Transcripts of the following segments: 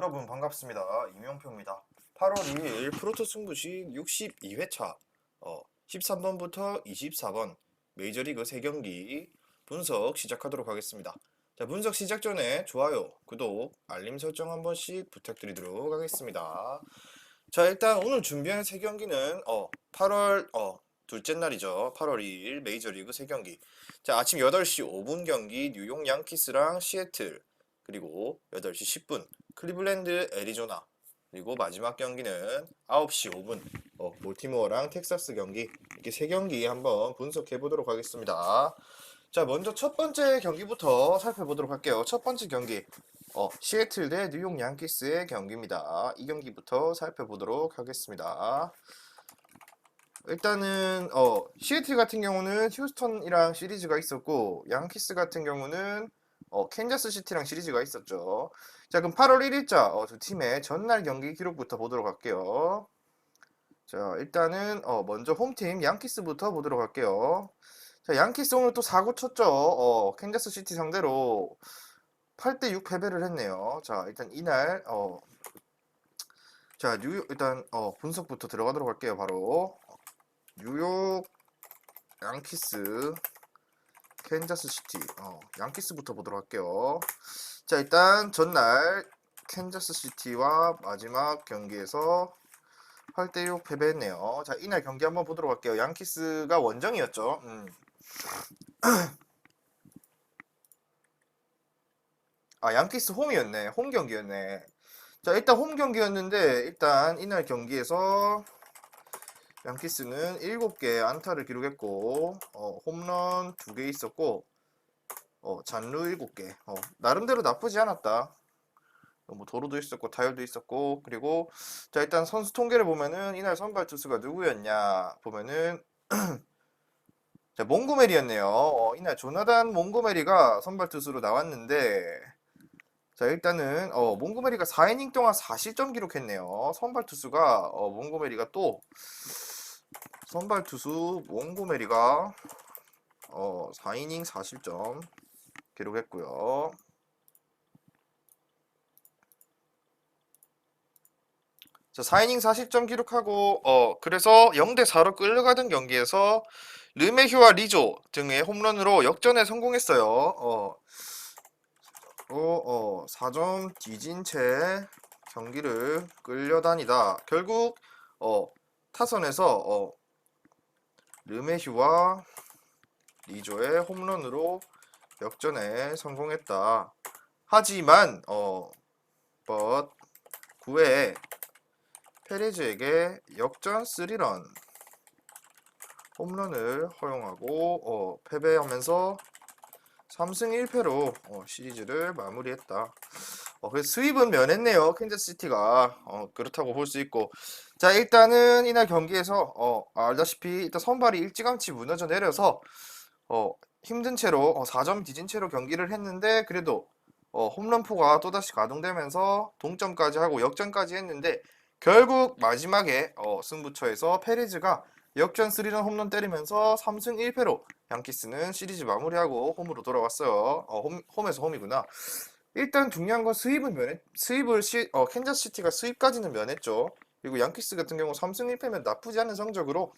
여러분 반갑습니다. 이명표입니다. 8월 2일 프로토 승부식 62회차 13번부터 24번 메이저리그 3경기 분석 시작하도록 하겠습니다. 자, 분석 시작 전에 좋아요, 구독, 알림 설정 한 번씩 부탁드리도록 하겠습니다. 자, 일단 오늘 준비한 3경기는 8월 둘째 날이죠. 8월 2일 메이저리그 3경기. 자, 아침 8시 5분 경기 뉴욕 양키스랑 시애틀, 그리고 8시 10분 클리블랜드 애리조나, 그리고 마지막 경기는 9시 5분 볼티모어랑 텍사스 경기. 이렇게 3경기 한번 분석해 보도록 하겠습니다. 자, 먼저 첫 번째 경기부터 살펴보도록 할게요. 첫 번째 경기 시애틀 대 뉴욕 양키스의 경기입니다. 이 경기부터 살펴보도록 하겠습니다. 일단은 시애틀 같은 경우는 휴스턴이랑 시리즈가 있었고, 양키스 같은 경우는 캔자스 시티랑 시리즈가 있었죠. 자, 그럼 8월 1일자 두 팀의 전날 경기 기록부터 보도록 할게요. 자, 일단은 먼저 홈팀 양키스부터 보도록 할게요. 자, 양키스 오늘 또 4구 쳤죠. 캔자스 시티 상대로 8대6 패배를 했네요. 자, 일단 이날 자, 뉴욕 일단 분석부터 들어가도록 할게요. 바로 뉴욕 양키스 캔자스 시티 양키스부터 보도록 할게요. 자, 일단 전날 캔자스 시티와 마지막 경기에서 8대6 패배했네요. 자, 이날 경기 한번 보도록 할게요. 양키스가 원정이었죠. 양키스 홈이었네. 홈 경기였네. 자, 일단 홈 경기였는데, 일단 이날 경기에서 양키스는 7개 안타를 기록했고, 홈런 2개 있었고, 잔루 7개. 나름대로 나쁘지 않았다. 뭐 도루도 있었고 타율도 있었고, 그리고 자, 일단 선수 통계를 보면은 이날 선발 투수가 누구였냐 보면은 자, 몽고메리였네요. 이날 조나단 몽고메리가 선발 투수로 나왔는데, 자, 일단은 몽고메리가 4이닝 동안 4실점 기록했네요. 선발 투수가 몽고메리가 또 선발 투수 몽고메리가 4이닝 4실점 기록했고요. 자, 4이닝 4실점 기록하고 그래서 0대4로 끌려가던 경기에서 르메휴와 리조 등의 홈런으로 역전에 성공했어요. 4점 뒤진 채 경기를 끌려다니다 결국 타선에서 르메휴와 리조의 홈런으로 역전에 성공했다. 하지만 9회 페레즈에게 역전 3런 홈런을 허용하고 패배하면서 3승 1패로 시리즈를 마무리했다. 그래서 수입은 면했네요. 캔자스시티가 그렇다고 볼 수 있고, 자, 일단은 이날 경기에서 알다시피 일단 선발이 일찌감치 무너져 내려서 힘든 채로 4점 뒤진 채로 경기를 했는데, 그래도 홈런포가 또다시 가동되면서 동점까지 하고 역전까지 했는데, 결국 마지막에 승부처에서 페레즈가 역전 3런 홈런 때리면서 3승 1패로 양키스는 시리즈 마무리하고 홈으로 돌아왔어요. 홈에서 홈이구나. 일단 중요한 건 캔자스 시티가 수입까지는 면했죠. 그리고 양키스 같은 경우 3승 1패면 나쁘지 않은 성적으로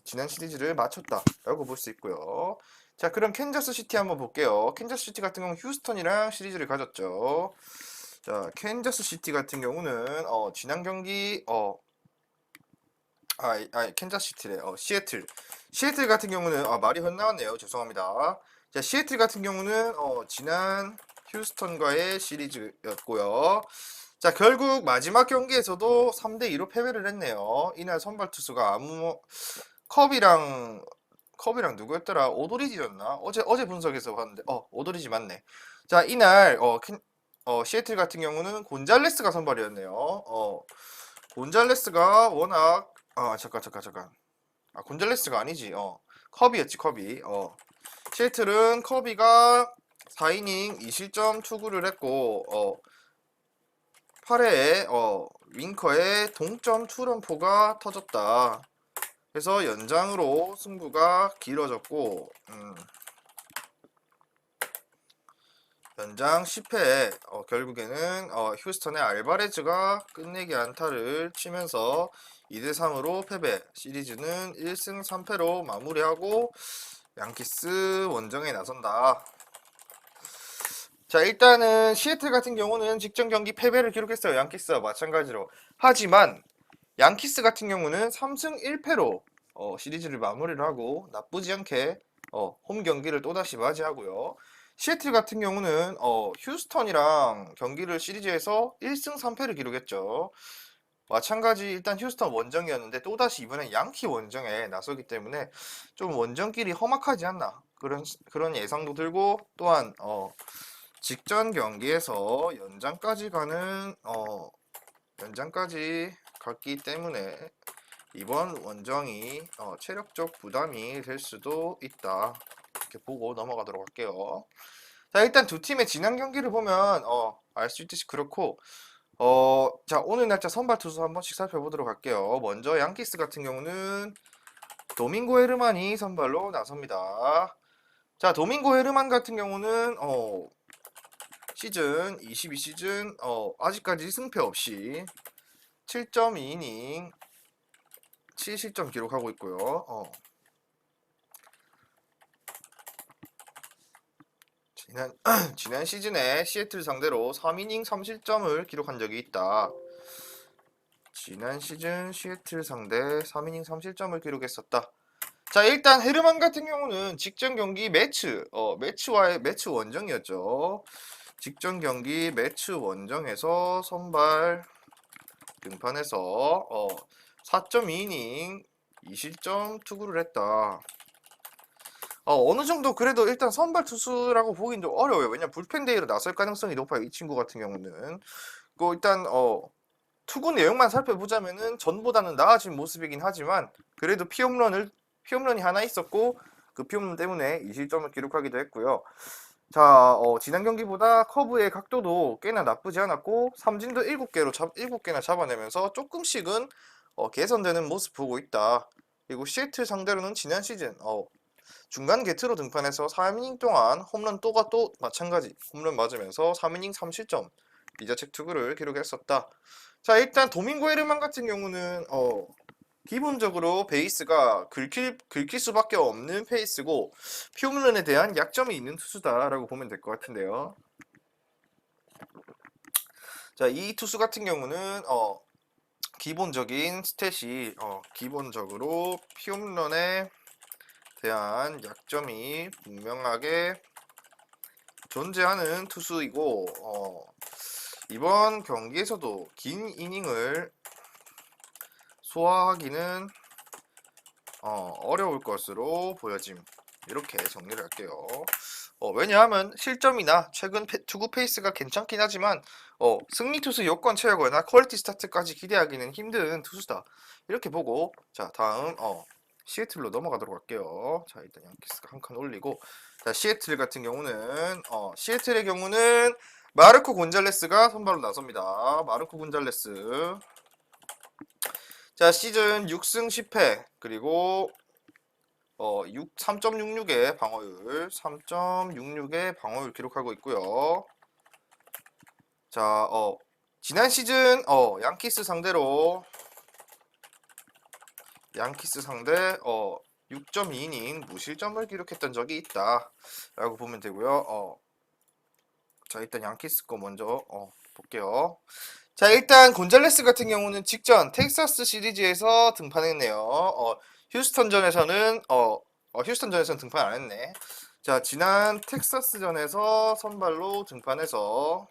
지난 시리즈를 마쳤다라고 볼 수 있고요. 자, 그럼 캔자스 시티 한번 볼게요. 캔자스 시티 같은 경우는 휴스턴이랑 시리즈를 가졌죠. 자, 캔자스 시티 같은 경우는 지난 경기 캔자스 시티래. 시애틀 같은 경우는 말이 헛나왔네요. 죄송합니다. 자, 시애틀 같은 경우는 지난 휴스턴과의 시리즈였고요. 자, 결국 마지막 경기에서도 3대2로 패배를 했네요. 이날 선발 투수가 컵이랑 누구였더라? 오도리지였나? 어제 분석해서 봤는데 오도리지 맞네. 자, 이날 시애틀 같은 경우는 곤잘레스가 선발이었네요. 곤잘레스가 워낙 잠깐. 곤잘레스가 아니지. 커비였지, 커비. 시애틀은 커비가 4이닝 2실점 투구를 했고 8회에 윙커의 동점 투런포가 터졌다. 그래서 연장으로 승부가 길어졌고 연장 10회 결국에는 휴스턴의 알바레즈가 끝내기 안타를 치면서 2대3으로 패배. 시리즈는 1승 3패로 마무리하고 양키스 원정에 나선다. 자, 일단은 시애틀 같은 경우는 직전 경기 패배를 기록했어요. 양키스와 마찬가지로. 하지만 양키스 같은 경우는 3승 1패로 시리즈를 마무리를 하고 나쁘지 않게 홈 경기를 또다시 맞이하고요. 시애틀 같은 경우는 휴스턴이랑 경기를 시리즈에서 1승 3패를 기록했죠. 마찬가지 일단 휴스턴 원정이었는데 또다시 이번엔 양키 원정에 나서기 때문에 좀 원정끼리 험악하지 않나 그런 예상도 들고, 또한 직전 경기에서 연장까지 갔기 때문에 이번 원정이 체력적 부담이 될 수도 있다. 이렇게 보고 넘어가도록 할게요. 자, 일단 두 팀의 지난 경기를 보면 알 수 있듯이 그렇고, 자, 오늘 날짜 선발 투수 한 번씩 살펴보도록 할게요. 먼저 양키스 같은 경우는 도밍고 헤르만이 선발로 나섭니다. 자, 도밍고 헤르만 같은 경우는 시즌 22시즌 아직까지 승패 없이 7.2이닝 7실점 기록하고 있고요. 지난 시즌에 시애틀 상대로 3이닝 3실점을 기록한 적이 있다. 지난 시즌 시애틀 상대 3이닝 3실점을 기록했었다. 자, 일단 헤르만 같은 경우는 직전 경기 매치와의 매치 원정이었죠. 직전 경기 매치 원정에서 선발 등판해서 4.2이닝 2실점 투구를 했다. 어느 정도 그래도 일단 선발 투수라고 보긴 좀 어려워요. 왜냐면 불펜 대회로 나설 가능성이 높아요. 이 친구 같은 경우는. 일단 투구 내용만 살펴보자면은 전보다는 나아진 모습이긴 하지만 그래도 피홈런이 하나 있었고 그 피홈런 때문에 2실점을 기록하기도 했고요. 자, 지난 경기보다 커브의 각도도 꽤나 나쁘지 않았고 삼진도 7개나 잡아내면서 조금씩은 개선되는 모습 보고 있다. 그리고 시애틀 상대로는 지난 시즌 중간 게트로 등판해서 3이닝 동안 홈런 또 마찬가지 홈런 맞으면서 3이닝 3실점 비자책 투구를 기록했었다. 자, 일단 도밍고 헤르만 같은 경우는 기본적으로 베이스가 긁힐 수밖에 없는 페이스고 피홈런에 대한 약점이 있는 투수다라고 보면 될 것 같은데요. 자, 이 투수 같은 경우는 기본적인 스탯이 기본적으로 피홈런에 대한 약점이 분명하게 존재하는 투수이고 이번 경기에서도 긴 이닝을 소화하기는 어려울 것으로 보여짐. 이렇게 정리를 할게요. 왜냐하면 실점이나 최근 투구 페이스가 괜찮긴 하지만 승리 투수 요건 채우거나 퀄리티 스타트까지 기대하기는 힘든 투수다. 이렇게 보고, 자, 다음 시애틀로 넘어가도록 할게요. 자, 일단 양키스가 한 칸 올리고, 자, 시애틀 같은 경우는 시애틀의 경우는 마르코 곤잘레스가 선발로 나섭니다. 마르코 곤잘레스. 자, 시즌 6승 10패 그리고 3.66의 방어율 기록하고 있고요. 자, 지난 시즌 양키스 상대 6.2이닝 무실점을 기록했던 적이 있다라고 보면 되고요. 자, 일단 양키스 거 먼저 볼게요. 자, 일단 곤잘레스 같은 경우는 직전 텍사스 시리즈에서 등판했네요. 휴스턴전에서는 등판 안 했네. 자, 지난 텍사스전에서 선발로 등판해서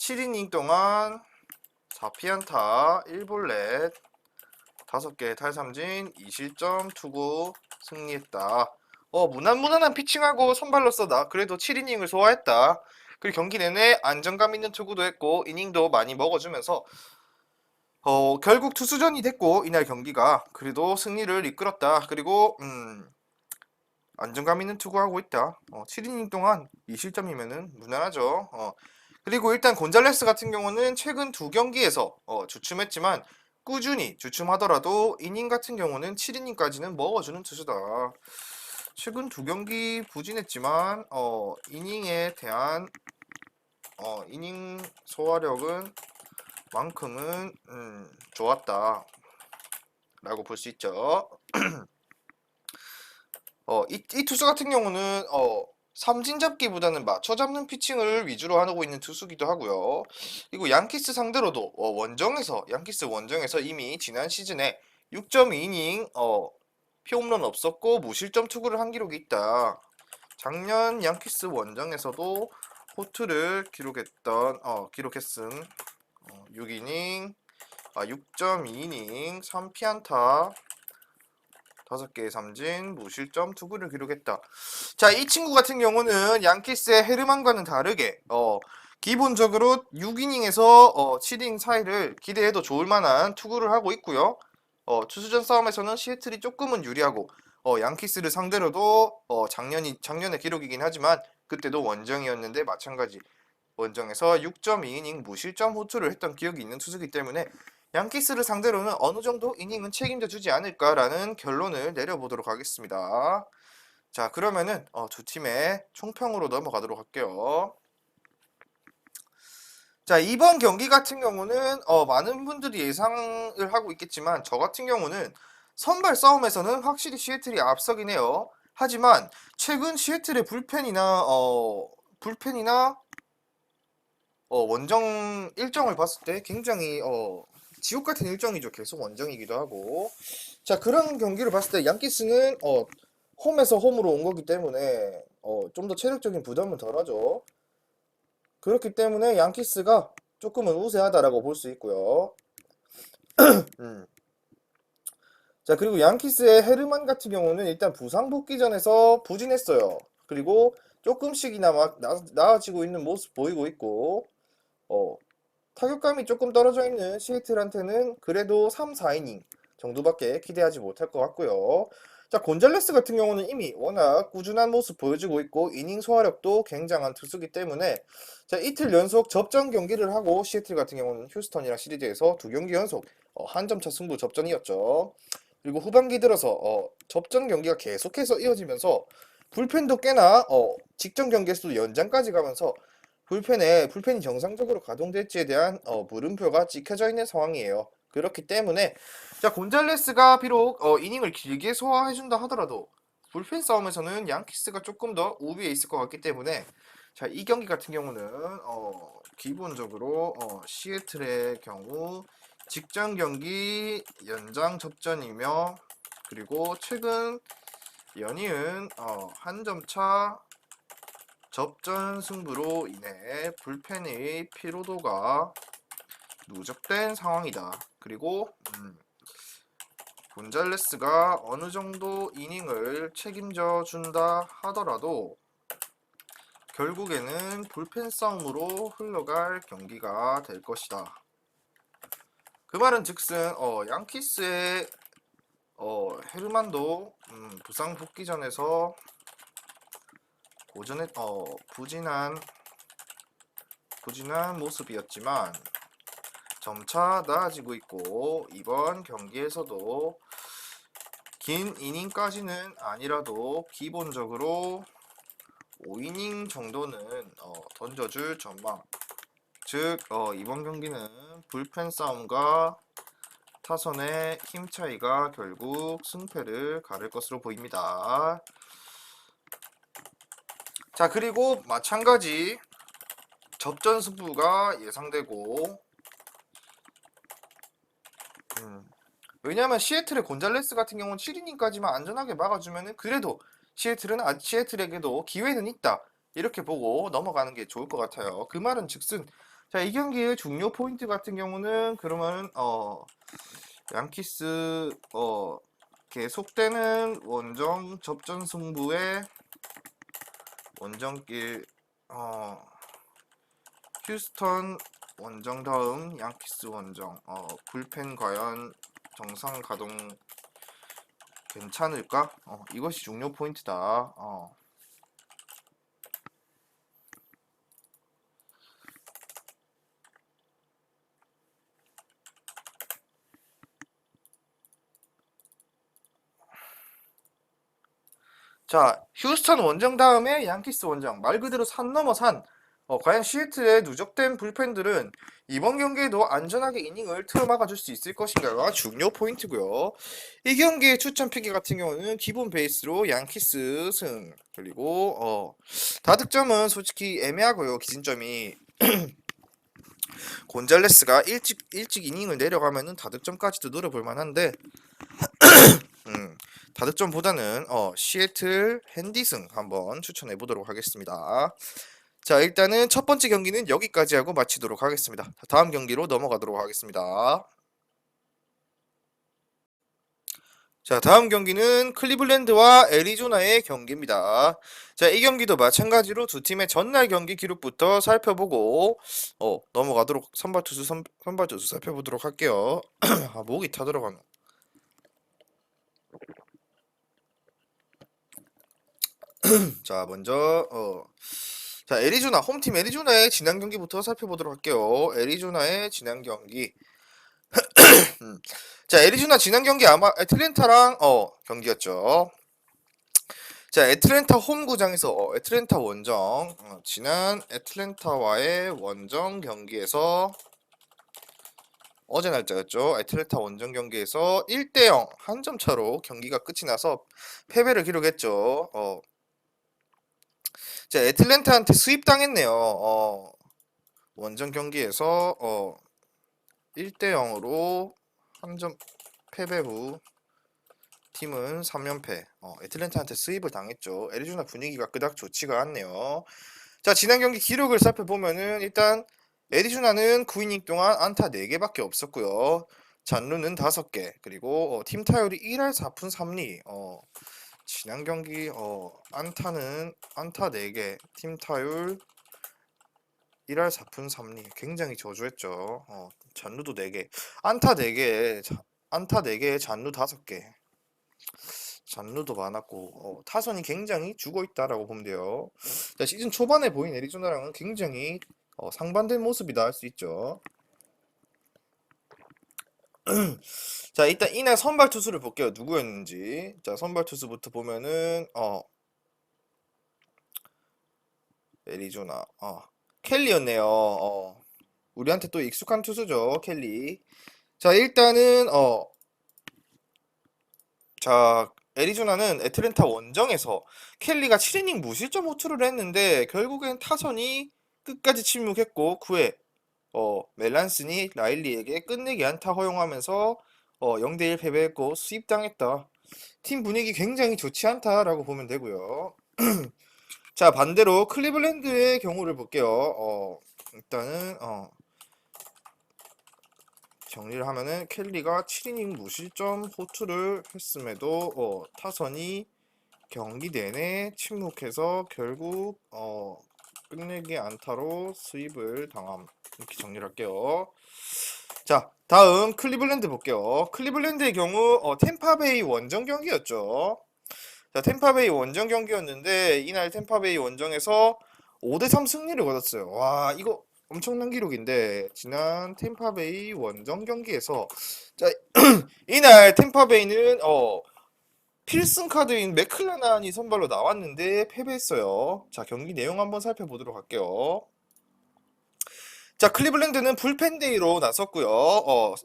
7이닝 동안 4피안타 1볼넷 5개의 탈삼진 2실점 투구 승리했다. 무난무난한 피칭하고 선발로서 그래도 7이닝을 소화했다. 그리고 경기 내내 안정감 있는 투구도 했고 이닝도 많이 먹어주면서 결국 투수전이 됐고 이날 경기가 그래도 승리를 이끌었다. 그리고 안정감 있는 투구하고 있다. 7이닝 동안 2실점이면은 무난하죠. 그리고 일단 곤잘레스 같은 경우는 최근 두 경기에서 주춤했지만 꾸준히 주춤하더라도 이닝 같은 경우는 7이닝까지는 먹어주는 투수다. 최근 두 경기 부진했지만 이닝에 대한 이닝 소화력은 만큼은 좋았다 라고 볼 수 있죠. 이 투수 같은 경우는 삼진 잡기보다는 맞춰 잡는 피칭을 위주로 하고 있는 투수기도 하고요. 그리고 양키스 상대로도 양키스 원정에서 이미 지난 시즌에 6.2이닝 피홈런 없었고 무실점 투구를 한 기록이 있다. 작년 양키스 원정에서도 호투를 기록했음 6이닝 6.2이닝 3피안타 5개의 삼진, 무실점 투구를 기록했다. 자, 이 친구 같은 경우는 양키스의 헤르만과는 다르게 기본적으로 6이닝에서 7이닝 사이를 기대해도 좋을 만한 투구를 하고 있고요. 투수전 싸움에서는 시애틀이 조금은 유리하고 양키스를 상대로도 작년의 기록이긴 하지만 그때도 원정이었는데 마찬가지 원정에서 6.2이닝 무실점 호투를 했던 기억이 있는 투수이기 때문에 양키스를 상대로는 어느 정도 이닝은 책임져 주지 않을까라는 결론을 내려보도록 하겠습니다. 자, 그러면은 두 팀의 총평으로 넘어가도록 할게요. 자, 이번 경기 같은 경우는 많은 분들이 예상을 하고 있겠지만 저 같은 경우는 선발 싸움에서는 확실히 시애틀이 앞서긴 해요. 하지만 최근 시애틀의 불펜이나 원정 일정을 봤을 때 굉장히 지옥 같은 일정이죠. 계속 원정이기도 하고. 자, 그런 경기를 봤을 때 양키스는 홈에서 홈으로 온 거기 때문에 좀 더 체력적인 부담은 덜하죠. 그렇기 때문에 양키스가 조금은 우세하다라고 볼 수 있고요. 음. 자, 그리고 양키스의 헤르만 같은 경우는 일단 부상 복귀전에서 부진했어요. 그리고 조금씩이나마 나아지고 있는 모습 보이고 있고 타격감이 조금 떨어져 있는 시애틀한테는 그래도 3, 4이닝 정도밖에 기대하지 못할 것 같고요. 자, 곤잘레스 같은 경우는 이미 워낙 꾸준한 모습 보여주고 있고 이닝 소화력도 굉장한 투수기 때문에 자, 이틀 연속 접전 경기를 하고 시애틀 같은 경우는 휴스턴이랑 시리즈에서 두 경기 연속 한 점차 승부 접전이었죠. 그리고 후반기 들어서 접전 경기가 계속해서 이어지면서 불펜도 꽤나 직전 경기에서도 연장까지 가면서 불펜이 정상적으로 가동될지에 대한 물음표가 찍혀져 있는 상황이에요. 그렇기 때문에 자, 곤잘레스가 비록 이닝을 길게 소화해준다 하더라도 불펜 싸움에서는 양키스가 조금 더 우위에 있을 것 같기 때문에 자, 이 경기 같은 경우는 기본적으로 시애틀의 경우 직전 경기 연장 접전이며 그리고 최근 연이은 한 점차 접전 승부로 인해 불펜의 피로도가 누적된 상황이다. 그리고 곤잘레스가 어느 정도 이닝을 책임져 준다 하더라도 결국에는 불펜 싸움으로 흘러갈 경기가 될 것이다. 그 말은 즉슨 양키스의 헤르만도 부상 복귀전에서 부진한 모습이었지만 점차 나아지고 있고 이번 경기에서도 긴 이닝까지는 아니라도 기본적으로 5이닝 정도는 던져줄 전망. 즉 이번 경기는 불펜 싸움과 타선의 힘 차이가 결국 승패를 가를 것으로 보입니다. 자, 그리고 마찬가지 접전 승부가 예상되고 왜냐하면 시애틀의 곤잘레스 같은 경우는 7이닝까지만 안전하게 막아주면은 그래도 시애틀에게도 기회는 있다 이렇게 보고 넘어가는 게 좋을 것 같아요. 그 말은 즉슨 자, 이 경기의 중요 포인트 같은 경우는 그러면 양키스 계속되는 원정 접전 승부의 원정길 휴스턴 원정 다음 양키스 원정 불펜 과연 정상 가동 괜찮을까? 이것이 중요 포인트다. 자, 휴스턴 원정 다음에 양키스 원정. 말 그대로 산 넘어 산. 과연 시애틀의 누적된 불펜들은 이번 경기에도 안전하게 이닝을 틀어막아 줄 수 있을 것인가가 중요 포인트고요. 이 경기의 추천 피기 같은 경우는 기본 베이스로 양키스 승. 그리고 다득점은 솔직히 애매하고요. 기준점이 곤잘레스가 일찍 이닝을 내려가면은 다득점까지도 노려볼 만한데 다득점보다는 시애틀 핸디승 한번 추천해 보도록 하겠습니다. 자, 일단은 첫 번째 경기는 여기까지 하고 마치도록 하겠습니다. 다음 경기로 넘어가도록 하겠습니다. 자, 다음 경기는 클리블랜드와 애리조나의 경기입니다. 자, 이 경기도 마찬가지로 두 팀의 전날 경기 기록부터 살펴보고 넘어가도록 선발 투수 살펴보도록 할게요. 아, 목이 타들어가네. 자, 먼저 자, 애리조나 홈팀 애리조나의 지난 경기부터 살펴보도록 할게요. 애리조나의 지난 경기. 자, 애리조나 지난 경기 아마 애틀랜타랑 경기였죠. 자, 애틀랜타 홈구장에서 애틀랜타 원정 지난 애틀랜타와의 원정 경기에서 어제 날짜였죠. 애틀랜타 원정 경기에서 1대0 한 점 차로 경기가 끝이 나서 패배를 기록했죠. 자, 애틀랜타한테 수입당했네요. 원정 경기에서 1대0으로 한 점 패배 후 팀은 3연패. 애틀랜타한테 수입을 당했죠. 애리조나 분위기가 그닥 좋지가 않네요. 자, 지난 경기 기록을 살펴보면은 일단 애리조나는 9이닝 동안 안타 4개밖에 없었고요. 잔루는 5개. 그리고 팀 타율이 1할 4푼 3리. 지난 경기 안타 4개, 팀 타율 1할 4푼 3리. 굉장히 저조했죠. 잔루도 4개. 안타 4개, 안타 4개에 잔루 5개. 잔루도 많았고 타선이 굉장히 죽어있다라고 보면 돼요. 자, 시즌 초반에 보인 애리조나랑은 굉장히 상반된 모습이다 할 수 있죠. 자, 일단 이날 선발 투수를 볼게요. 누구였는지. 자, 선발 투수부터 보면은 애리조나 켈리였네요. 우리한테 또 익숙한 투수죠, 켈리. 자, 일단은 자, 애리조나는 애틀랜타 원정에서 켈리가 7이닝 무실점 호투를 했는데 결국엔 타선이 끝까지 침묵했고 9회 멜란슨이 라일리에게 끝내기 안타 허용하면서 0대1 패배했고 수입당했다. 팀 분위기 굉장히 좋지 않다라고 보면 되고요. 자, 반대로 클리블랜드의 경우를 볼게요. 일단은 정리를 하면은 켈리가 7이닝 무실점 호투를 했음에도 타선이 경기 내내 침묵해서 결국 끝내기 안타로 수입을 당함. 이렇게 정리를 할게요. 자, 다음 클리블랜드 볼게요. 클리블랜드의 경우 템파베이 원정 경기였죠. 자, 템파베이 원정 경기였는데 이날 템파베이 원정에서 5대3 승리를 거뒀어요. 와, 이거 엄청난 기록인데 지난 템파베이 원정 경기에서 자, 이날 템파베이는 필승 카드인 맥클라난이 선발로 나왔는데 패배했어요. 자, 경기 내용 한번 살펴보도록 할게요. 자, 클리블랜드는 불펜데이로 나섰고요.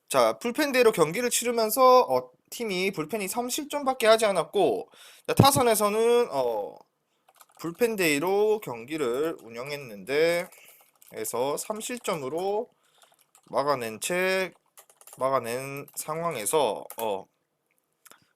자, 불펜데이로 경기를 치르면서 팀이 불펜이 3실점밖에 하지 않았고 자, 타선에서는 불펜데이로 경기를 운영했는데 에서 3실점으로 막아낸 상황에서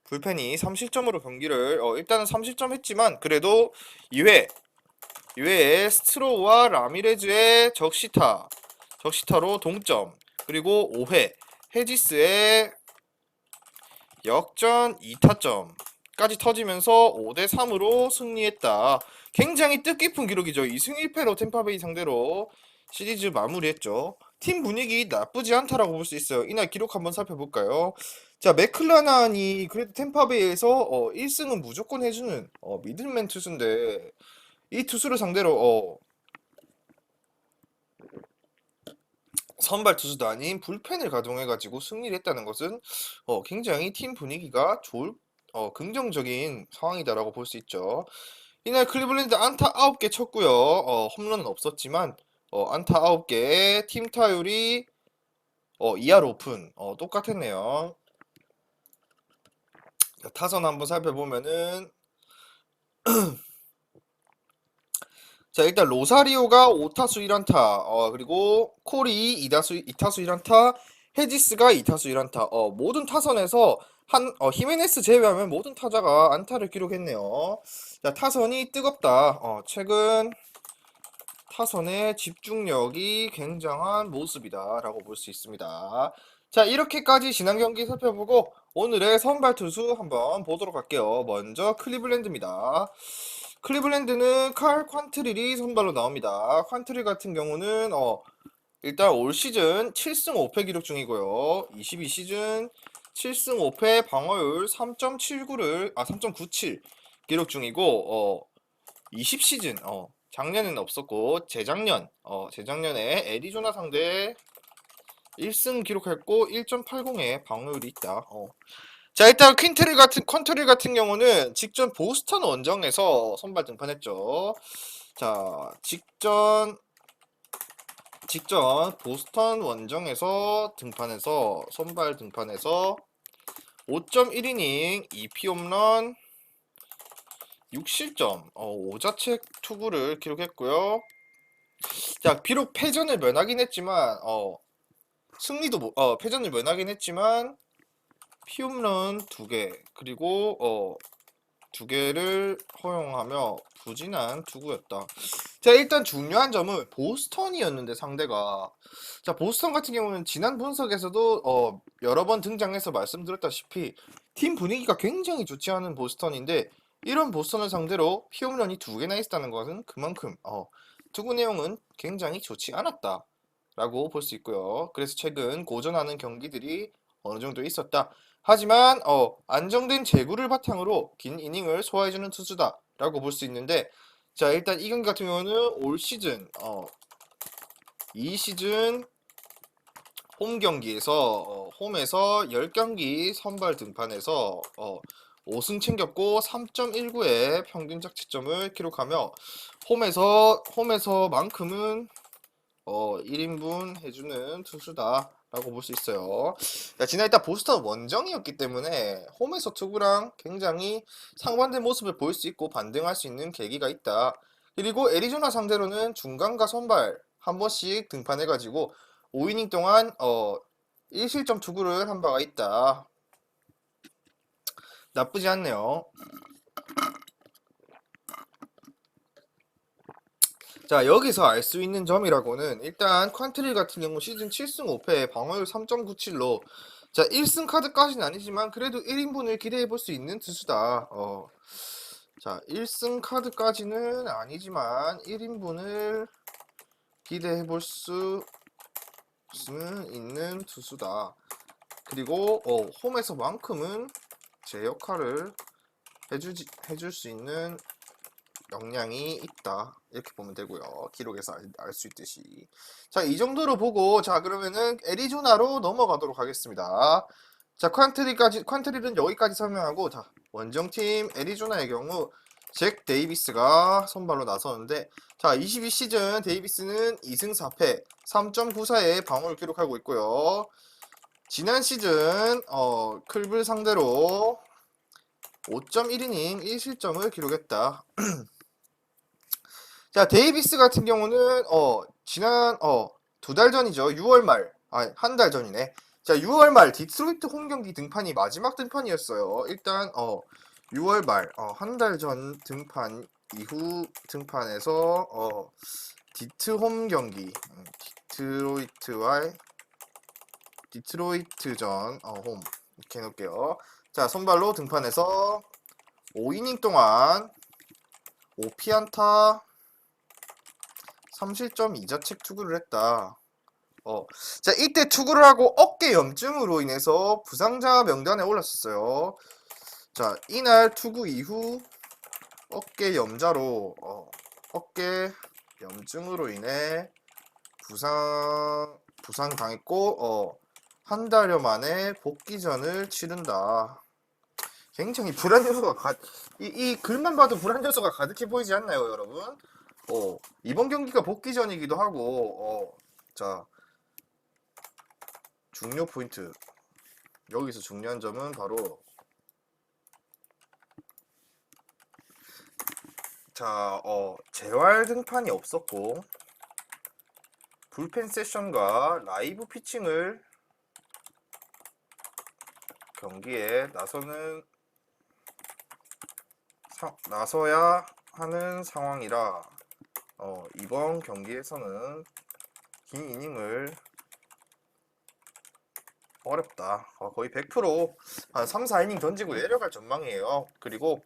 불펜이 3실점으로 경기를 일단은 3실점 했지만 그래도 2회에 스트로우와 라미레즈의 적시타로 동점 그리고 5회 헤지스의 역전 2타점까지 터지면서 5대3으로 승리했다. 굉장히 뜻깊은 기록이죠. 2승 1패로 템파베이 상대로 시리즈 마무리했죠. 팀 분위기 나쁘지 않다라고 볼 수 있어요. 이날 기록 한번 살펴볼까요? 자, 맥클라난이 그래도 템파베이에서 1승은 무조건 해주는 미들맨 투수인데 이 투수를 상대로 선발 투수도 아닌 불펜을 가동해가지고 승리를 했다는 것은 굉장히 팀 분위기가 긍정적인 상황이다라고 볼 수 있죠. 이날 클리블랜드 안타 9개 쳤고요. 홈런은 없었지만 안타 9개, 팀 타율이 2할 오픈 똑같았네요. 자, 타선 한번 살펴보면은 자, 일단 로사리오가 5타수 1안타, 그리고 콜이 2타수 1안타, 헤지스가 2타수 1안타. 모든 타선에서 히메네스 제외하면 모든 타자가 안타를 기록했네요. 자, 타선이 뜨겁다. 최근 타선의 집중력이 굉장한 모습이다라고 볼 수 있습니다. 자, 이렇게까지 지난 경기 살펴보고 오늘의 선발 투수 한번 보도록 할게요. 먼저 클리블랜드입니다. 클리블랜드는 칼 퀀트릴이 선발로 나옵니다. 퀀트릴 같은 경우는 일단 올 시즌 7승 5패 기록 중이고요. 22시즌 7승 5패 방어율 3.97 기록 중이고 20시즌 작년에는 없었고 재작년에 애리조나 상대 1승 기록했고 1.80의 방어율이 있다. 자, 일단 퀸트릴 같은 경우는 직전 보스턴 원정에서 선발 등판했죠. 자, 직전 보스턴 원정에서 선발 등판해서 5.1이닝 2피 홈런 6실점 5자책 투구를 기록했고요. 자, 비록 패전을 면하긴 했지만 패전을 면하긴 했지만 피홈런 2개 그리고 2개를 허용하며 부진한 투구였다. 자, 일단 중요한 점은 보스턴이었는데 상대가 보스턴 같은 경우는 지난 분석에서도 여러 번 등장해서 말씀드렸다시피 팀 분위기가 굉장히 좋지 않은 보스턴인데 이런 보스턴을 상대로 피홈런이 2개나 있었다는 것은 그만큼 투구 내용은 굉장히 좋지 않았다 라고 볼 수 있고요. 그래서 최근 고전하는 경기들이 어느 정도 있었다. 하지만 안정된 제구를 바탕으로 긴 이닝을 소화해주는 투수다 라고 볼 수 있는데, 자, 일단 이 경기 같은 경우는 올 시즌 이 시즌 홈 경기에서 홈에서 10경기 선발 등판해서 5승 챙겼고 3.19의 평균 자책점을 기록하며 홈에서만큼은 1인분 해주는 투수다 라고 볼 수 있어요. 자, 지난 일단 보스턴 원정이었기 때문에 홈에서 투구랑 굉장히 상반된 모습을 보일 수 있고 반등할 수 있는 계기가 있다. 그리고 애리조나 상대로는 중간과 선발 한 번씩 등판해가지고 5이닝 동안 1실점 투구를 한 바가 있다. 나쁘지 않네요. 자, 여기서 알 수 있는 점이라고는 일단 퀀트릴 같은 경우 시즌 7승 5패 방어율 3.97로 자, 1승 카드까지는 아니지만 그래도 1인분을 기대해 볼 수 있는 투수다. 자, 1승 카드까지는 아니지만 1인분을 기대해 볼 수는 있는 투수다. 그리고 홈에서만큼은 제 역할을 해줄 수 있는 역량이 있다. 이렇게 보면 되고요. 기록에서 알 수 있듯이. 자, 이 정도로 보고 자, 그러면은 애리조나로 넘어가도록 하겠습니다. 자, 퀀트릴은 여기까지 설명하고 자, 원정팀 애리조나의 경우 잭 데이비스가 선발로 나서는데 자, 22시즌 데이비스는 2승 4패 3.94의 방어를 기록하고 있고요. 지난 시즌 클블 상대로 5.1이닝 1실점을 기록했다. 자, 데이비스 같은 경우는 지난 2달 전이죠. 6월 말. 한 달 전이네. 자, 6월 말 디트로이트 홈 경기 등판이 마지막 등판이었어요. 일단 6월 말 한 달 전 등판 이후 등판에서 디트 홈 경기 디트로이트전 홈 이렇게 해놓을게요. 자, 선발로 등판해서 5이닝 동안 5피안타 3실점 2자책 투구를 했다. 자, 이때 투구를 하고 어깨 염증으로 인해서 부상자 명단에 올랐었어요. 자, 이날 투구 이후 어깨 염증으로 인해 부상 당했고 한 달여 만에 복귀전을 치른다. 굉장히 불안 요소가 이 글만 봐도 불안 요소가 가득해 보이지 않나요, 여러분? 이번 경기가 복귀전이기도 하고, 자, 중요 포인트. 여기서 중요한 점은 바로, 자, 재활 등판이 없었고, 불펜 세션과 라이브 피칭을 경기에 나서야 하는 상황이라, 이번 경기에서는 긴 이닝을 어렵다. 거의 100%한 3, 4이닝 던지고 내려갈 전망이에요. 그리고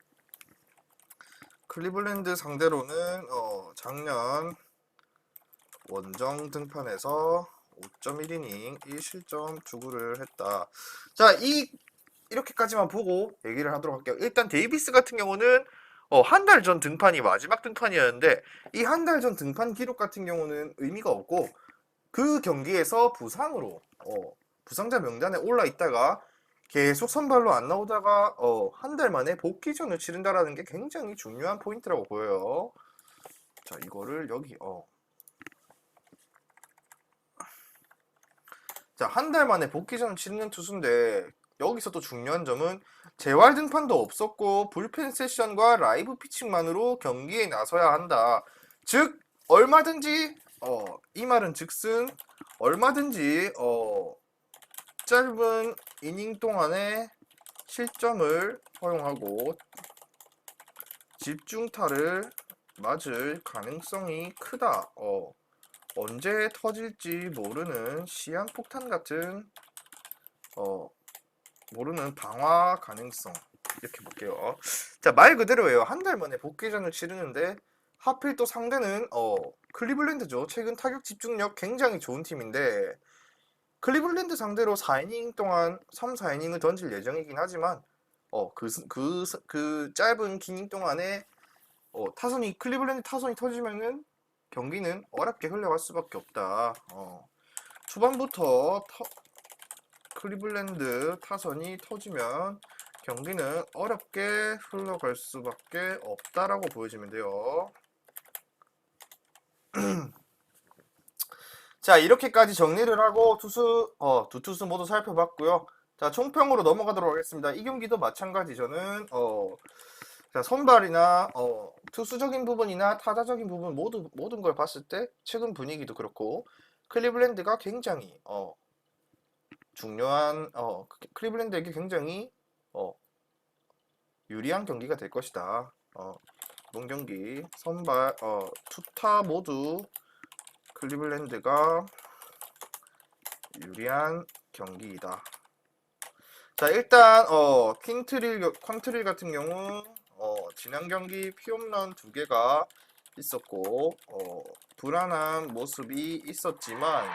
클리블랜드 상대로는 작년 원정 등판에서 5.1이닝 1실점 투구를 했다. 자, 이렇게까지만 보고 얘기를 하도록 할게요. 일단 데이비스 같은 경우는 한 달 전 등판이 마지막 등판이었는데 이 한 달 전 등판 기록 같은 경우는 의미가 없고 그 경기에서 부상으로 부상자 명단에 올라 있다가 계속 선발로 안 나오다가 한 달 만에 복귀전을 치른다라는 게 굉장히 중요한 포인트라고 보여요. 자, 이거를 여기 자, 한 달 만에 복귀전을 치르는 투수인데 여기서 또 중요한 점은 재활 등판도 없었고 불펜 세션과 라이브 피칭만으로 경기에 나서야 한다. 즉 얼마든지 이 말은 즉슨 얼마든지 짧은 이닝 동안에 실점을 허용하고 집중타를 맞을 가능성이 크다. 언제 터질지 모르는 시한폭탄 같은 모르는 방화 가능성 이렇게 볼게요. 자, 말 그대로예요. 한 달 만에 복귀전을 치르는데 하필 또 상대는 클리블랜드죠. 최근 타격 집중력 굉장히 좋은 팀인데 클리블랜드 상대로 4이닝 동안 3, 4이닝을 던질 예정이긴 하지만 그 짧은 기닝 동안에 클리블랜드 타선이 터지면은 경기는 어렵게 흘러갈 수밖에 없다. 초반부터 클리블랜드 타선이 터지면 경기는 어렵게 흘러갈 수밖에 없다라고 보여지면 돼요. 자, 이렇게까지 정리를 하고 두 투수 모두 살펴봤고요. 자, 총평으로 넘어가도록 하겠습니다. 이 경기도 마찬가지 저는 자, 선발이나 투수적인 부분이나 타자적인 부분 모든 걸 봤을 때 최근 분위기도 그렇고 클리블랜드가 굉장히 중요한 클리블랜드에게 굉장히 유리한 경기가 될 것이다. 이번 경기 선발 투타 모두 클리블랜드가 유리한 경기이다. 자, 일단 퀸트릴 같은 경우 지난 경기 피홈런 2개가 있었고 불안한 모습이 있었지만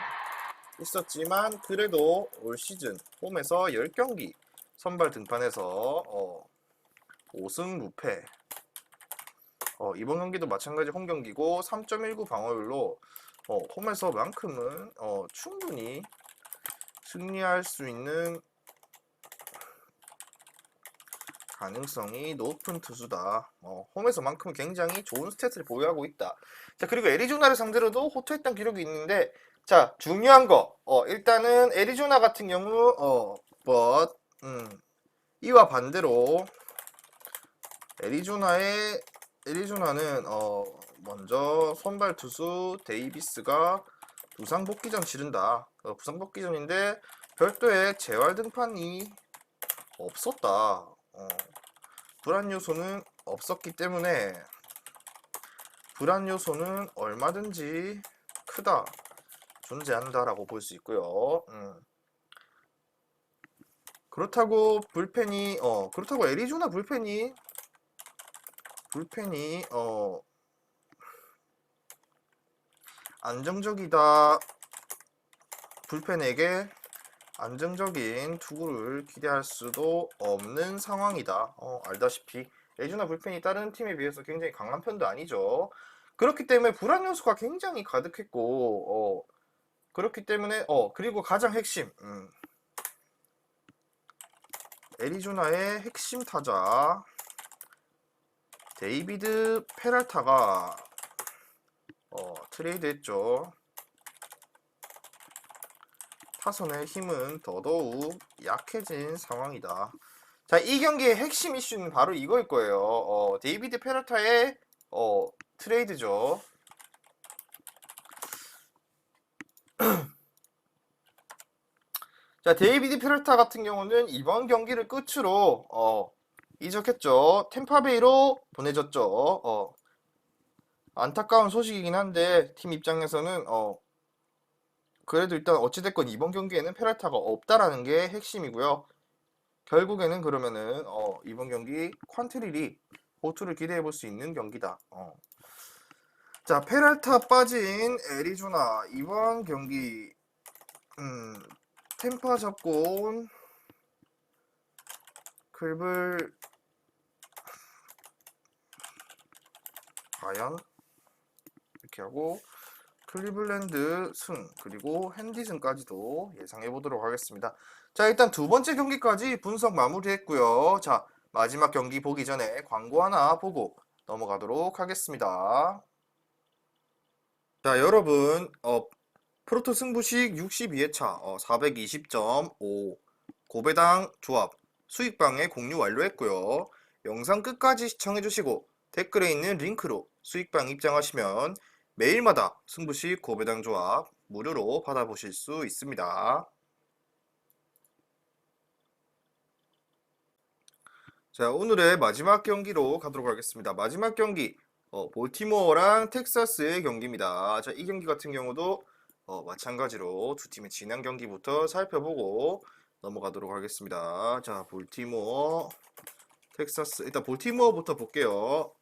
그래도 올 시즌 홈에서 10경기 선발 등판해서 5승 무패. 이번 경기도 마찬가지 홈 경기고 3.19 방어율로 홈에서만큼은 충분히 승리할 수 있는 가능성이 높은 투수다. 홈에서만큼 굉장히 좋은 스탯을 보유하고 있다. 자, 그리고 애리조나를 상대로도 호투했던 기록이 있는데, 자, 중요한 거, 일단은 애리조나 같은 경우, 이와 반대로 애리조나는 먼저 선발 투수 데이비스가 부상 복귀전 치른다. 부상 복귀전인데 별도의 재활 등판이 없었다. 불안 요소는 없었기 때문에 불안 요소는 얼마든지 크다 존재한다라고 볼 수 있고요. 그렇다고 애리조나 불펜이 안정적이다. 불펜에게 안정적인 투구를 기대할 수도 없는 상황이다. 알다시피 애리조나 불펜이 다른 팀에 비해서 굉장히 강한 편도 아니죠. 그렇기 때문에 불안 요소가 굉장히 가득했고 그렇기 때문에 그리고 가장 핵심 애리조나의 핵심 타자 데이비드 페랄타가 트레이드했죠. 타선의 힘은 더더욱 약해진 상황이다. 자, 이 경기의 핵심 이슈는 바로 이거일 거예요. 데이비드 페랄타의 트레이드죠. 자, 데이비드 페랄타 같은 경우는 이번 경기를 끝으로 이적했죠. 템파베이로 보내졌죠. 안타까운 소식이긴 한데 팀 입장에서는 그래도 일단 어찌됐건 이번 경기에는 페랄타가 없다라는 게 핵심이고요. 결국에는 그러면은 이번 경기 퀀트릴이 호투를 기대해 볼 수 있는 경기다. 자, 페랄타 빠진 애리조나 이번 경기 템파 잡고 온 클블 과연 이렇게 하고 클리블랜드 승 그리고 핸디슨까지도 예상해 보도록 하겠습니다. 자, 일단 두 번째 경기까지 분석 마무리했고요. 자, 마지막 경기 보기 전에 광고 하나 보고 넘어가도록 하겠습니다. 자, 여러분 프로토 승부식 62회차 420.5 고배당 조합 수익방에 공유 완료했고요. 영상 끝까지 시청해주시고 댓글에 있는 링크로 수익방 입장하시면 매일마다 승부식 고배당 조합 무료로 받아보실 수 있습니다. 자, 오늘의 마지막 경기로 가도록 하겠습니다. 마지막 경기 볼티모어랑 텍사스의 경기입니다. 자, 이 경기 같은 경우도 마찬가지로 두 팀의 지난 경기부터 살펴보고 넘어가도록 하겠습니다. 자, 볼티모어, 텍사스. 일단 볼티모어부터 볼게요.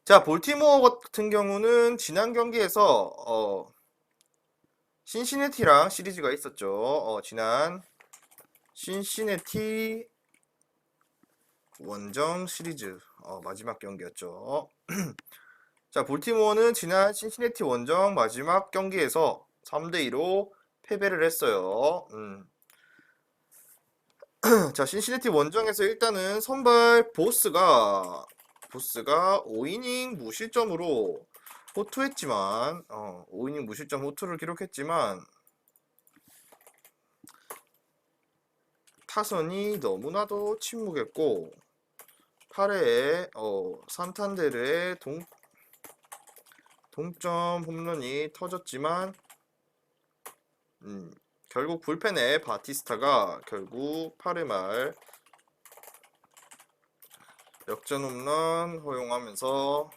자, 볼티모어 같은 경우는 지난 경기에서 신시내티랑 시리즈가 있었죠. 지난 신시내티 원정 시리즈 마지막 경기였죠. 자, 볼티모어는 지난 신시내티 원정 마지막 경기에서 3대2로 패배를 했어요. 자, 신시내티 원정에서 일단은 선발 보스가 5이닝 무실점으로 호투했지만 5이닝 무실점 호투를 기록했지만 타선이 너무나도 침묵했고 8회에 산탄데르의 동점 홈런이 터졌지만 결국 불펜의 바티스타가 결국 8회 말 역전 홈런 허용하면서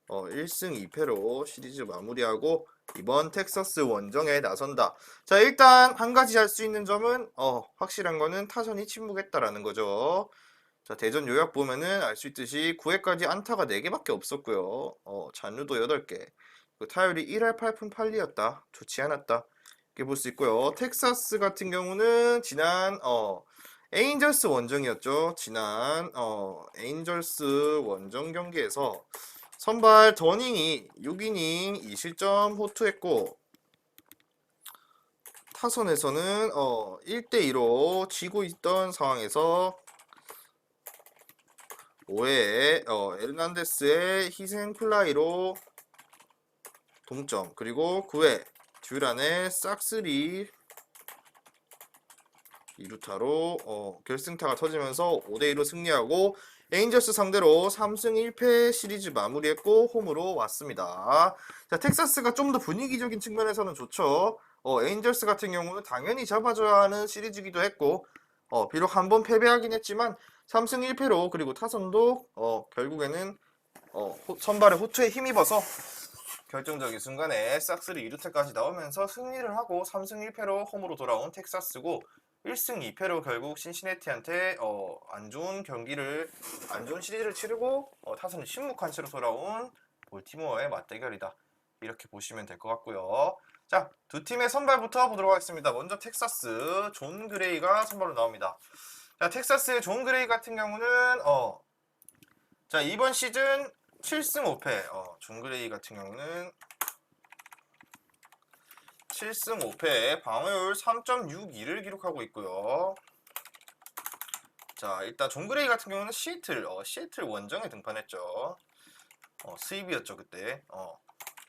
1승 2패로 시리즈 마무리하고 이번 텍사스 원정에 나선다. 자, 일단 한 가지 할 수 있는 점은 확실한 거는 타선이 침묵했다라는 거죠. 자, 대전 요약 보면은 알 수 있듯이 9회까지 안타가 4개밖에 없었고요. 잔루도 8개. 타율이 1할 8푼 8리였다. 좋지 않았다. 이렇게 볼 수 있고요. 텍사스 같은 경우는 지난 에인절스 원정이었죠. 지난 에인절스 원정 경기에서 선발 더닝이 6이닝 2실점 호투했고 타선에서는 1대2로 지고 있던 상황에서 5회에 에르난데스의 희생 플라이로 동점 그리고 9회 듀란의 싹쓸이 2루타로 결승타가 터지면서 5대2로 승리하고 에인절스 상대로 3승 1패 시리즈 마무리했고 홈으로 왔습니다. 자, 텍사스가 좀 더 분위기적인 측면에서는 좋죠. 에인절스 같은 경우는 당연히 잡아줘야 하는 시리즈기도 했고 비록 한 번 패배하긴 했지만 3승 1패로 그리고 타선도 결국에는 선발의 호투에 힘입어서 결정적인 순간에 싹쓸이 2루타까지 나오면서 승리를 하고 3승 1패로 홈으로 돌아온 텍사스고 1승 2패로 결국 신시내티한테 안 좋은 시리즈를 치르고 타선이 침묵한 채로 돌아온 볼티모어의 맞대결이다. 이렇게 보시면 될 것 같고요. 자, 두 팀의 선발부터 보도록 하겠습니다. 먼저 텍사스 존 그레이가 선발로 나옵니다. 자, 텍사스의 존 그레이 같은 경우는 자, 이번 시즌 7승 5패 존 그레이 같은 경우는 7승 5패, 방어율 3.62를 기록하고 있고요. 자, 일단 존 그레이 같은 경우는 시애틀 원정에 등판했죠. 수입이었죠 그때.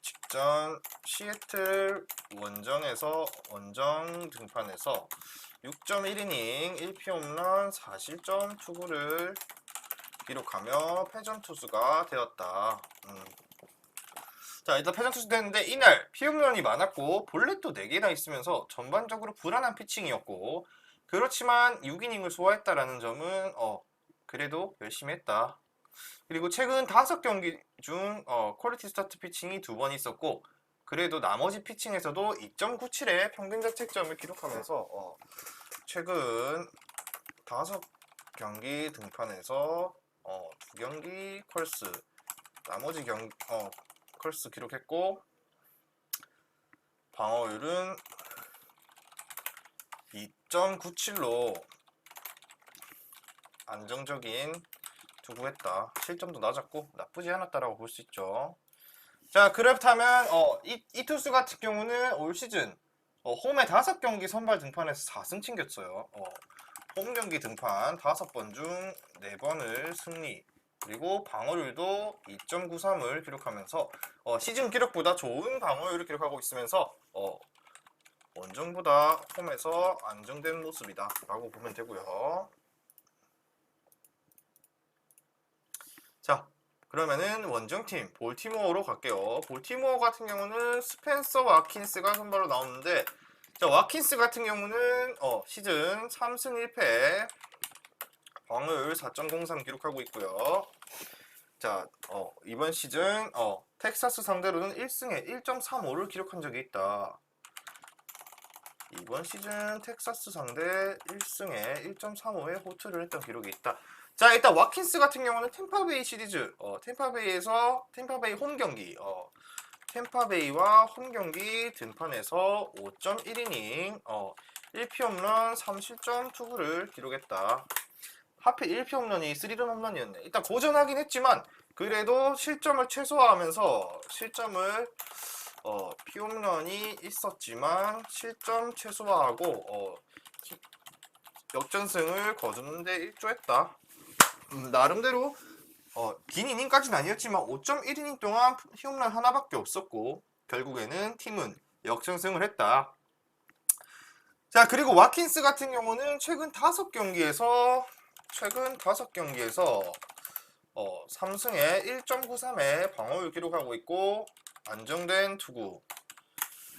직전 시애틀 원정에서 원정 등판해서 6.1이닝 1피 홈런 4실점 투구를 기록하며 패전 투수가 되었다. 자, 일단 패전 투수 됐는데 이날 피홈런이 많았고 볼넷도 4개나 있으면서 전반적으로 불안한 피칭이었고, 그렇지만 6이닝을 소화했다라는 점은 그래도 열심히 했다. 그리고 최근 5경기 중 퀄리티 스타트 피칭이 2번 있었고, 그래도 나머지 피칭에서도 2.97의 평균 자책점을 기록하면서 최근 5경기 등판에서 2경기 퀄스, 나머지 퀄스 기록했고, 방어율은 2.97로 안정적인 투구했다. 실점도 낮았고 나쁘지 않았다라고 볼 수 있죠. 자, 그렇다면 이 투수 같은 경우는 올 시즌 홈에 5경기 선발 등판해서 4승 챙겼어요. 홈 경기 등판 5번 중 4번을 승리, 그리고 방어율도 2.93을 기록하면서 시즌 기록보다 좋은 방어율을 기록하고 있으면서 원정보다 홈에서 안정된 모습이다 라고 보면 되고요. 자, 그러면은 원정팀 볼티모어로 갈게요. 볼티모어 같은 경우는 스펜서 와킨스가 선발로 나오는데, 자, 와킨스 같은 경우는 시즌 3승 1패, 방어율 4.03 기록하고 있고요. 자, 이번 시즌 텍사스 상대로는 1승에 1.35를 기록한 적이 있다. 이번 시즌 텍사스 상대 1승에 1.35의 호투를 했던 기록이 있다. 자, 일단 와킨스 같은 경우는 템파베이 시리즈, 템파베이 홈 경기, 템파베이와 홈 경기 등판에서 5.1이닝, 1피 홈런 3실점 투구를 기록했다. 하필 1피 홈런이 3런 홈런이었네. 일단 고전하긴 했지만 그래도 실점을 최소화하면서 피홈런이 있었지만 실점 최소화하고 역전승을 거두는데 일조했다. 나름대로 긴 이닝까지는 아니었지만 5.1이닝 동안 홈런 하나밖에 없었고 결국에는 팀은 역전승을 했다. 자, 그리고 와킨스 같은 경우는 최근 5경기에서 3승에 1.93의 방어율 기록하고 있고, 안정된 투구,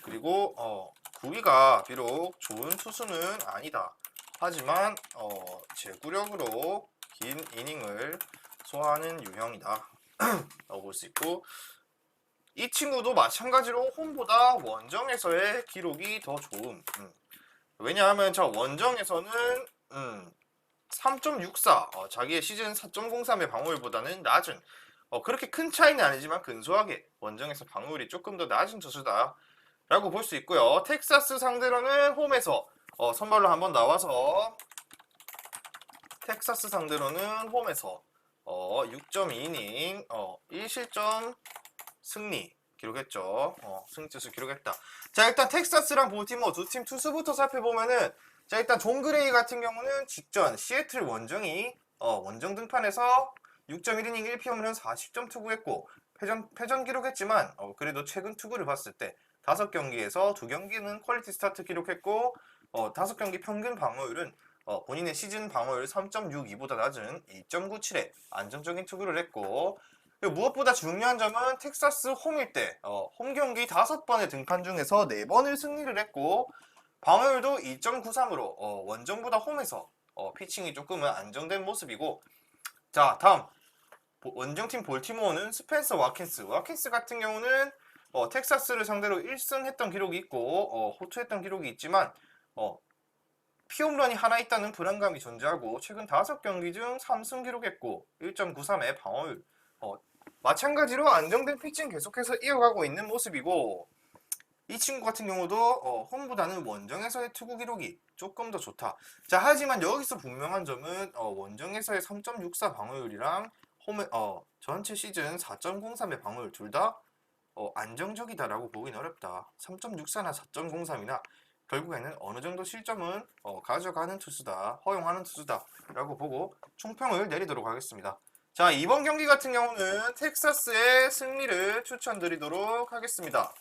그리고 구위가 비록 좋은 투수는 아니다. 하지만 제구력으로 긴 이닝을 소화하는 유형이다 라고 볼 수 있고, 이 친구도 마찬가지로 홈보다 원정에서의 기록이 더 좋음. 왜냐하면 저 원정에서는 3.64, 자기의 시즌 4.03의 방어율보다는 낮은, 그렇게 큰 차이는 아니지만 근소하게 원정에서 방어율이 조금 더 낮은 투수다 라고 볼 수 있고요. 텍사스 상대로는 홈에서 선발로 한번 나와서 텍사스 상대로는 홈에서 6.2이닝 1실점 승리 기록했죠. 승리투수 기록했다. 자, 일단 텍사스랑 볼티모어 두 팀 투수부터 살펴보면은, 자, 일단 존 그레이 같은 경우는 직전 시애틀 원정이 원정 등판에서 6.1이닝 1피 홈런 40점 투구했고 패전 기록했지만 그래도 최근 투구를 봤을 때 5경기에서 2경기는 퀄리티 스타트 기록했고 5경기 평균 방어율은 본인의 시즌 방어율 3.62보다 낮은 2.97에 안정적인 투구를 했고, 무엇보다 중요한 점은 텍사스 홈일 때 홈 경기 5번의 등판 중에서 4번을 승리를 했고 방어율도 2.93으로 원정보다 홈에서 피칭이 조금은 안정된 모습이고, 자, 다음 원정팀 볼티모어는 스펜서 와킨스 같은 경우는 텍사스를 상대로 1승 했던 기록이 있고 호투했던 기록이 있지만 피홈런이 하나 있다는 불안감이 존재하고 최근 5경기 중 3승 기록했고 1.93의 방어율, 마찬가지로 안정된 피칭 계속해서 이어가고 있는 모습이고, 이 친구 같은 경우도 홈보다는 원정에서의 투구 기록이 조금 더 좋다. 자, 하지만 여기서 분명한 점은 원정에서의 3.64 방어율이랑 홈의 전체 시즌 4.03의 방어율 둘 다 안정적이다라고 보긴 어렵다. 3.64나 4.03이나 결국에는 어느 정도 실점은 가져가는 투수다, 허용하는 투수다라고 보고 총평을 내리도록 하겠습니다. 자, 이번 경기 같은 경우는 텍사스의 승리를 추천드리도록 하겠습니다.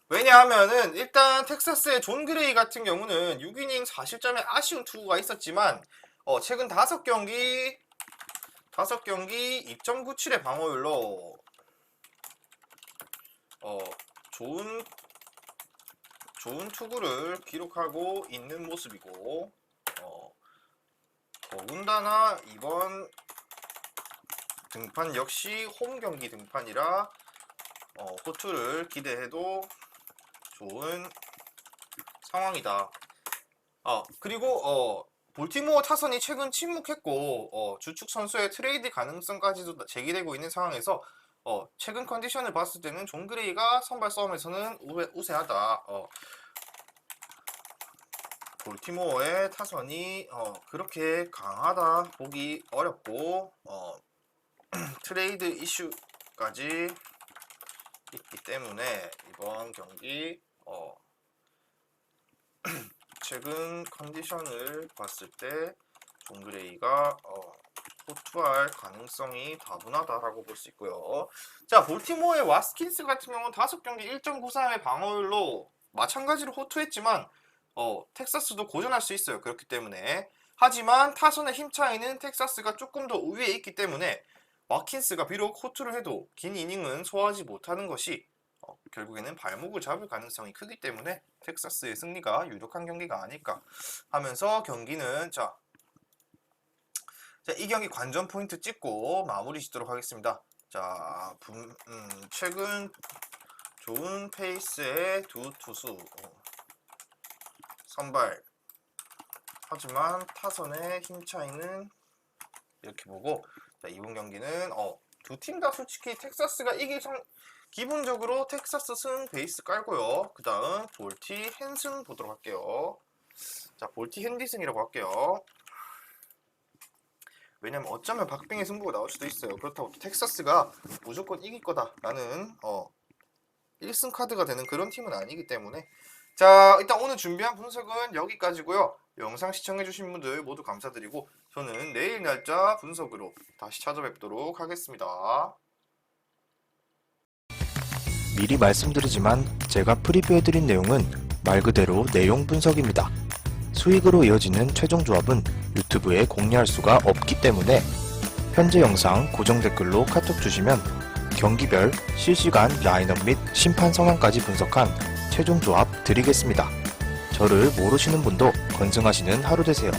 왜냐하면은 일단 텍사스의 존 그레이 같은 경우는 6이닝 4실점에 아쉬운 투구가 있었지만 최근 5경기 2.97의 방어율로 좋은 투구를 기록하고 있는 모습이고 더군다나 이번 등판 역시 홈 경기 등판이라 호투를 기대해도 좋은 상황이다. 그리고 볼티모어 타선이 최근 침묵했고 주축 선수의 트레이드 가능성까지도 제기되고 있는 상황에서 최근 컨디션을 봤을 때는 존 그레이가 선발 싸움에서는 우세하다. 볼티모어의 타선이 그렇게 강하다 보기 어렵고 트레이드 이슈까지 있기 때문에 이번 경기 최근 컨디션을 봤을 때 존 그레이가 호투할 가능성이 다분하다라고 볼 수 있고요. 자, 볼티모어의 와스킨스 같은 경우는 5경기 1.93의 방어율로 마찬가지로 호투했지만 텍사스도 고전할 수 있어요. 그렇기 때문에. 하지만 타선의 힘 차이는 텍사스가 조금 더 우위에 있기 때문에 와킨스가 비록 호투를 해도 긴 이닝은 소화하지 못하는 것이 결국에는 발목을 잡을 가능성이 크기 때문에 텍사스의 승리가 유력한 경기가 아닐까 하면서 경기는 자, 이 경기 관전 포인트 찍고 마무리 짓도록 하겠습니다. 자, 최근 좋은 페이스의 두 투수 선발, 하지만 타선의 힘 차이는 이렇게 보고, 자, 이번 경기는 두 팀 다 솔직히 텍사스가 기본적으로 텍사스 승 베이스 깔고요. 그 다음 볼티 핸승 보도록 할게요. 자, 볼티 핸디승이라고 할게요. 왜냐면 어쩌면 박빙의 승부가 나올 수도 있어요. 그렇다고 텍사스가 무조건 이길 거다라는 1승 카드가 되는 그런 팀은 아니기 때문에. 자, 일단 오늘 준비한 분석은 여기까지고요. 영상 시청해주신 분들 모두 감사드리고 저는 내일 날짜 분석으로 다시 찾아뵙도록 하겠습니다. 미리 말씀드리지만 제가 프리뷰해드린 내용은 말 그대로 내용 분석입니다. 수익으로 이어지는 최종 조합은 유튜브에 공개할 수가 없기 때문에 현재 영상 고정 댓글로 카톡 주시면 경기별 실시간 라인업 및 심판 성향까지 분석한 최종 조합 드리겠습니다. 저를 모르시는 분도 건승하시는 하루 되세요.